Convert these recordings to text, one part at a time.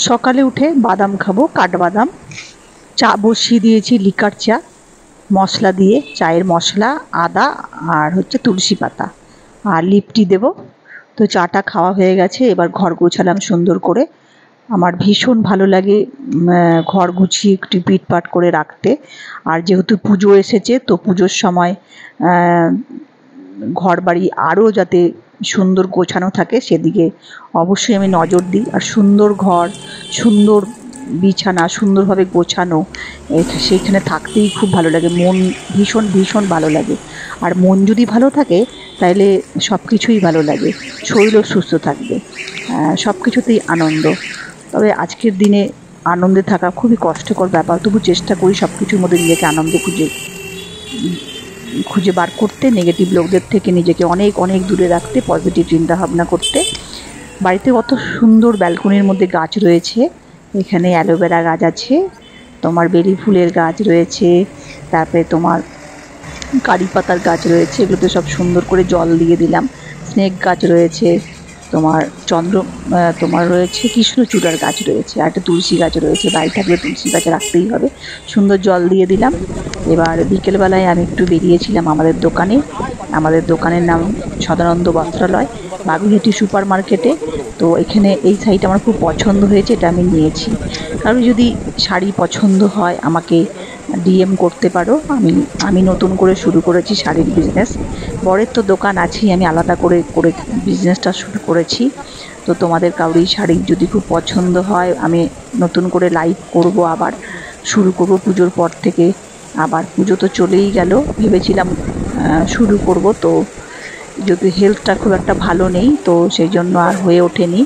সকালে উঠে বাদাম খাবো, কাঠবাদাম। চা বসিয়ে দিয়েছি, লিকার চা, মশলা দিয়ে, চায়ের মশলা, আদা আর হচ্ছে তুলসী পাতা আর লিপটি দেব। তো চাটা খাওয়া হয়ে গেছে, এবার ঘর গোছালাম সুন্দর করে। আমার ভীষণ ভালো লাগে ঘর গুছিয়ে একটু পিটপাট করে রাখতে। আর যেহেতু পুজো এসেছে, তো পুজোর সময় ঘর বাড়ি আরও যাতে সুন্দর গোছানো থাকে সেদিকে অবশ্যই আমি নজর দিই। আর সুন্দর ঘর, সুন্দর বিছানা, সুন্দরভাবে গোছানো, সেইখানে থাকতেই খুব ভালো লাগে। মন ভীষণ ভীষণ ভালো লাগে। আর মন যদি ভালো থাকে তাহলে সব কিছুই ভালো লাগে, শরীরও সুস্থ থাকবে, সব কিছুতেই আনন্দ। তবে আজকের দিনে আনন্দে থাকা খুবই কষ্টকর ব্যাপার, তবু চেষ্টা করি সব কিছুর মধ্যে নিজেকে আনন্দ খুঁজে বার করতে, নেগেটিভ লোকদের থেকে নিজেকে অনেক অনেক দূরে রাখতে, পজিটিভ চিন্তাভাবনা করতে। বাড়িতে কত সুন্দর ব্যালকনির মধ্যে গাছ রয়েছে। এখানে অ্যালোভেরা গাছ আছে, তোমার বেলি ফুলের গাছ রয়েছে, তারপরে তোমার কারি পাতার গাছ রয়েছে, এগুলোতে সব সুন্দর করে জল দিয়ে দিলাম। স্নেক গাছ রয়েছে, তোমার তোমার রয়েছে কৃষ্ণচূড়ার গাছ রয়েছে, আর একটা তুলসী গাছ রয়েছে। বাড়ি থাকলে তুলসী গাছ রাখতেই হবে। সুন্দর জল দিয়ে দিলাম। এবার বিকেলবেলায় আমি একটু বেরিয়েছিলাম আমাদের দোকানের নাম সদানন্দ বস্ত্রালয়, বাগুইহাটি সুপার মার্কেটে। তো এখানে এই শাড়িটা আমার খুব পছন্দ হয়েছে, এটা আমি নিয়েছি। কারণ যদি শাড়ি পছন্দ হয় আমাকে ডিএম করতে পারো। আমি নতুন করে শুরু করেছি শাড়ির বিজনেস। বরের তো দোকান আছেই, আমি আলাদা করে বিজনেসটা শুরু করেছি। তো তোমাদের কাউরি শাড়ি যদি খুব পছন্দ হয়, আমি নতুন করে লাইভ করব, আবার শুরু করব পুজোর পর থেকে। আবার পুজো তো চলেই গেল, ভেবেছিলাম শুরু করব, তো যদি হেলথটা খুব একটা ভালো নেই তো সেই জন্য আর হয়ে ওঠেনি।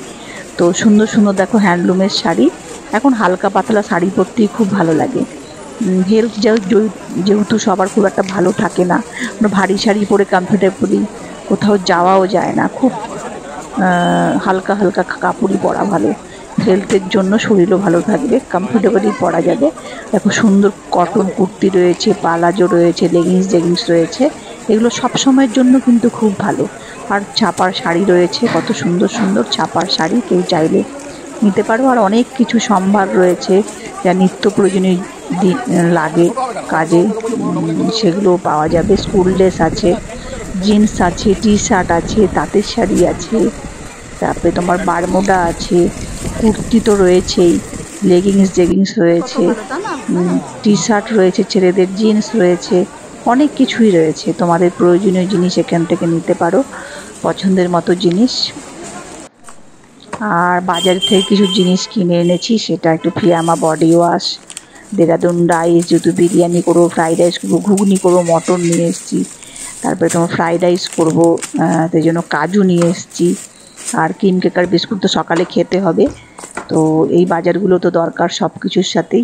তো সুন্দর সুন্দর দেখো হ্যান্ডলুমের শাড়ি, এখন হালকা পাতলা শাড়ি পরতেই খুব ভালো লাগে। হেলথ যেহেতু সবার খুব একটা ভালো থাকে না, ভারী শাড়ি পরে কমফোর্টেবলি কোথাও যাওয়াও যায় না, খুব হালকা হালকা কাপড়ই পরা ভালো। হেলথের জন্য শরীরও ভালো থাকবে, কমফোর্টেবলি পরা যাবে। দেখো সুন্দর কটন কুর্তি রয়েছে, পালাজো রয়েছে, লেগিংস রয়েছে, এগুলো সব সময়ের জন্য কিন্তু খুব ভালো। আর ছাপার শাড়ি রয়েছে, কত সুন্দর সুন্দর ছাপার শাড়ি, কেউ চাইলে নিতে পারো। আর অনেক কিছু সম্ভার রয়েছে যা নিত্য প্রয়োজনীয় লাগে কাজে, সেগুলো পাওয়া যাবে। স্কুল ড্রেস আছে, জিন্স আছে, টি শার্ট আছে, তাঁতের শাড়ি আছে, তারপরে তোমার বারমুডা আছে, কুর্তি তো রয়েছেই, জেগিংস রয়েছে, টি শার্ট রয়েছে ছেলেদের, জিন্স রয়েছে, অনেক কিছুই রয়েছে। তোমাদের প্রয়োজনীয় জিনিস এখান থেকে নিতে পারো, পছন্দের মতো জিনিস। আর বাজার থেকে কিছু জিনিস কিনে এনেছি, সেটা একটু Fiama body wash, Dehradun rice, যেহেতু বিরিয়ানি করবো, ফ্রাইড রাইস করবো, ঘুগনি করবো, মটন নিয়ে এসেছি। তারপরে তোমার ফ্রাইড রাইস করবো, সেই জন্য কাজু নিয়ে এসেছি। আর ক্রিম কেকার বিস্কুট তো সকালে খেতে হবে। তো এই বাজারগুলো তো দরকার সব কিছুর সাথেই,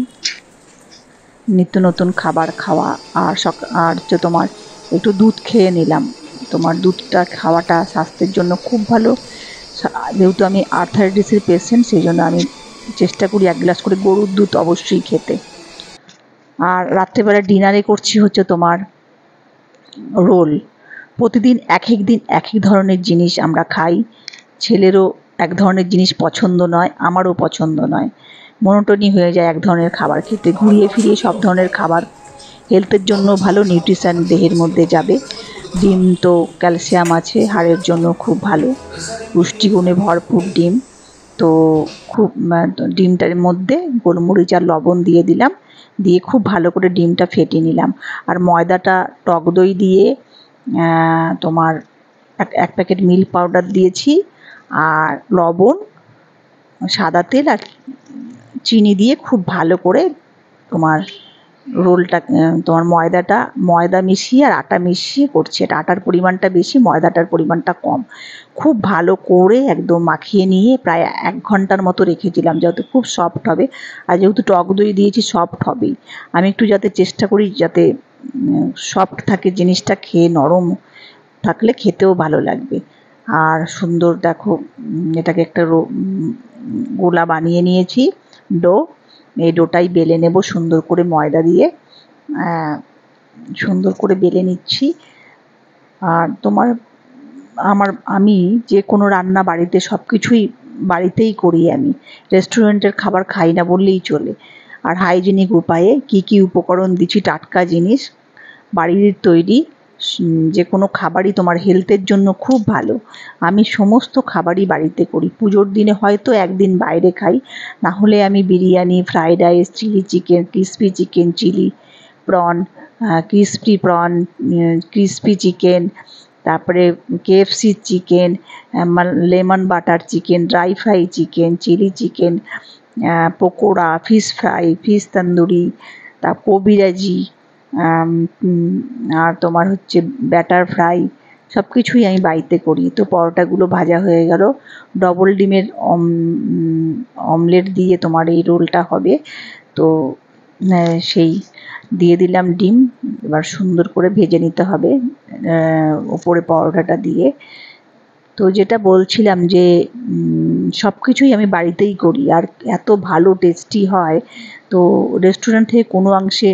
নিত্য নতুন খাবার খাওয়া। আর হচ্ছে তোমার একটু দুধ খেয়ে নিলাম। তোমার দুধটা খাওয়াটা স্বাস্থ্যের জন্য খুব ভালো। যেহেতু আমি আর্থারাইটিসের পেশেন্ট, সেই জন্য আমি চেষ্টা করি 1 গ্লাস করে গরুর দুধ অবশ্যই খেতে। আর রাত্রেবেলা ডিনারে করছি হচ্ছে তোমার রোল। প্রতিদিন এক এক ধরনের জিনিস আমরা খাই। ছেলেরও এক ধরনের জিনিস পছন্দ নয়, আমারও পছন্দ নয়। মনোটোনি হয়ে যায় এক ধরনের খাবার খেতে। ঘুরিয়ে ফিরিয়ে সব ধরনের খাবার হেলথের জন্য ভালো, নিউট্রিশান দেহের মধ্যে যাবে। ডিম তো ক্যালসিয়াম আছে, হাড়ের জন্য খুব ভালো, পুষ্টিগুণে ভরপুর ডিম। তো খুব ডিমটার মধ্যে গোলমরিচ আর লবণ দিয়ে দিলাম, দিয়ে খুব ভালো করে ডিমটা ফেটিয়ে নিলাম। আর ময়দাটা টক দই দিয়ে, তোমার এক প্যাকেট মিল্ক পাউডার দিয়েছি, আর লবণ, সাদা তেল আর চিনি দিয়ে খুব ভালো করে তোমার রোলটা, তোমার ময়দা মিশিয়ে আর আটা মিশিয়ে করছি। এটা আটার পরিমাণটা বেশি, ময়দাটার পরিমাণটা কম। খুব ভালো করে একদম মাখিয়ে নিয়ে প্রায় 1 ঘন্টার মতো রেখেছিলাম, যেহেতু খুব সফট হবে। আর যেহেতু টক দই দিয়েছি, সফট হবেই। আমি একটু যাতে চেষ্টা করি যাতে সফট থাকে জিনিসটা, খেয়ে নরম থাকলে খেতেও ভালো লাগবে। আর সুন্দর দেখো, এটাকে একটা গোলা বানিয়ে নিয়েছি, ডো। এই ডোটাই বেলে নেব সুন্দর করে ময়দা দিয়ে, সুন্দর করে বেলে নিচ্ছি। আর তোমার আমি যে কোনো রান্না বাড়িতে সব কিছুই বাড়িতেই করি আমি। রেস্টুরেন্টের খাবার খাই না বললেই চলে। আর হাইজেনিক উপায়ে কি কি উপকরণ দিচ্ছি, টাটকা জিনিস, বাড়ির তৈরি যে কোনো খাবারই তোমার হেলথের জন্য খুব ভালো। আমি সমস্ত খাবারই বাড়িতে করি। পুজোর দিনে হয়তো একদিন বাইরে খাই, না হলে আমি biryani, fried rice, chilli chicken, crispy chicken, chilli prawn, crispy prawn, crispy chicken, তারপরে KFC chicken, lemon butter chicken, dry fry chicken, chilli chicken, pakora, fish fry, fish tandoori, kabiraji, আর তোমার হচ্ছে ব্যাটার ফ্রাই, সব কিছুই আমি বাড়িতে করি। তো পরোটাগুলো ভাজা হয়ে গেল, ডবল ডিমের অমলেট দিয়ে তোমার এই রোলটা হবে। তো সেই দিয়ে দিলাম ডিম, এবার সুন্দর করে ভেজে নিতে হবে ওপরে পরোটাটা দিয়ে। তো যেটা বলছিলাম যে সব কিছুই আমি বাড়িতেই করি, আর এত ভালো টেস্টি হয়। তো রেস্টুরেন্ট থেকে কোনো অংশে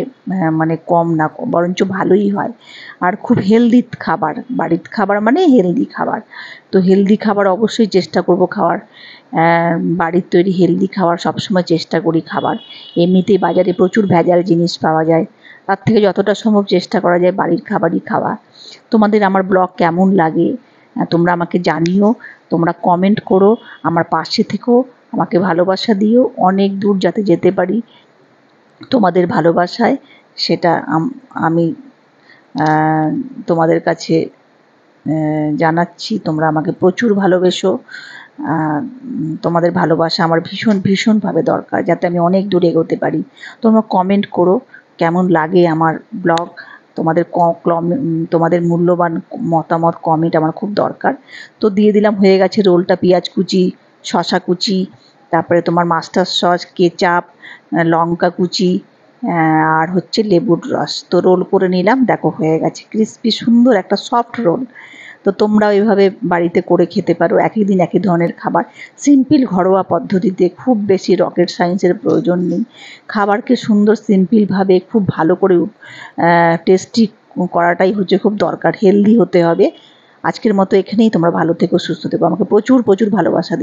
মানে কম না, বরঞ্চ ভালোই হয়। আর খুব হেলদি খাবার, বাড়ির খাবার মানে হেলদি খাবার। তো হেলদি খাবার অবশ্যই চেষ্টা করব খাওয়ার। বাড়ির তৈরি হেলদি খাবার সবসময় চেষ্টা করি খাবার। এমনিতেই বাজারে প্রচুর ভেজাল জিনিস পাওয়া যায়, তার থেকে যতটা সম্ভব চেষ্টা করা যায় বাড়ির খাবারই খাওয়া। তোমাদের আমার ব্লগ কেমন লাগে তোমরা আমাকে জানিও, তোমরা কমেন্ট করো, আমার পাশে থেকো, আমাকে ভালোবাসা দিও, অনেক দূর যাতে যেতে পারি তোমাদের ভালোবাসায়, সেটা আমি তোমাদের কাছে জানাচ্ছি। তোমরা আমাকে প্রচুর ভালোবেসো, তোমাদের ভালোবাসা আমার ভীষণ ভীষণভাবে দরকার, যাতে আমি অনেক দূর এগোতে পারি। তোমরা কমেন্ট করো কেমন লাগে আমার ব্লগ, তোমাদের মূল্যবান মতামত, কমেন্ট আমার খুব দরকার। তো দিয়ে দিলাম, হয়ে গেছে রোলটা, পেঁয়াজ কুচি, শশা কুচি, তারপরে তোমার মাস্টার সস, কেচাপ, লঙ্কা কুচি, আর হচ্ছে লেবুর রস। তো রোল করে নিলাম, দেখো হয়ে গেছে ক্রিস্পি সুন্দর একটা সফট রোল। তো তোমরাও এভাবে বাড়িতে করে খেতে পারো, একই দিন একই ধরনের খাবার, সিম্পল ঘরোয়া পদ্ধতিতে, খুব বেশি রকেট সায়েন্সের প্রয়োজন নেই। খাবারকে সুন্দর সিম্পলভাবে খুব ভালো করে টেস্টি করাটাই হচ্ছে খুব দরকার, হেলদি হতে হবে। আজকের মতো এখানেই, তোমরা ভালো থেকো, সুস্থ থেকো, আমাকে প্রচুর প্রচুর ভালোবাসা দিও।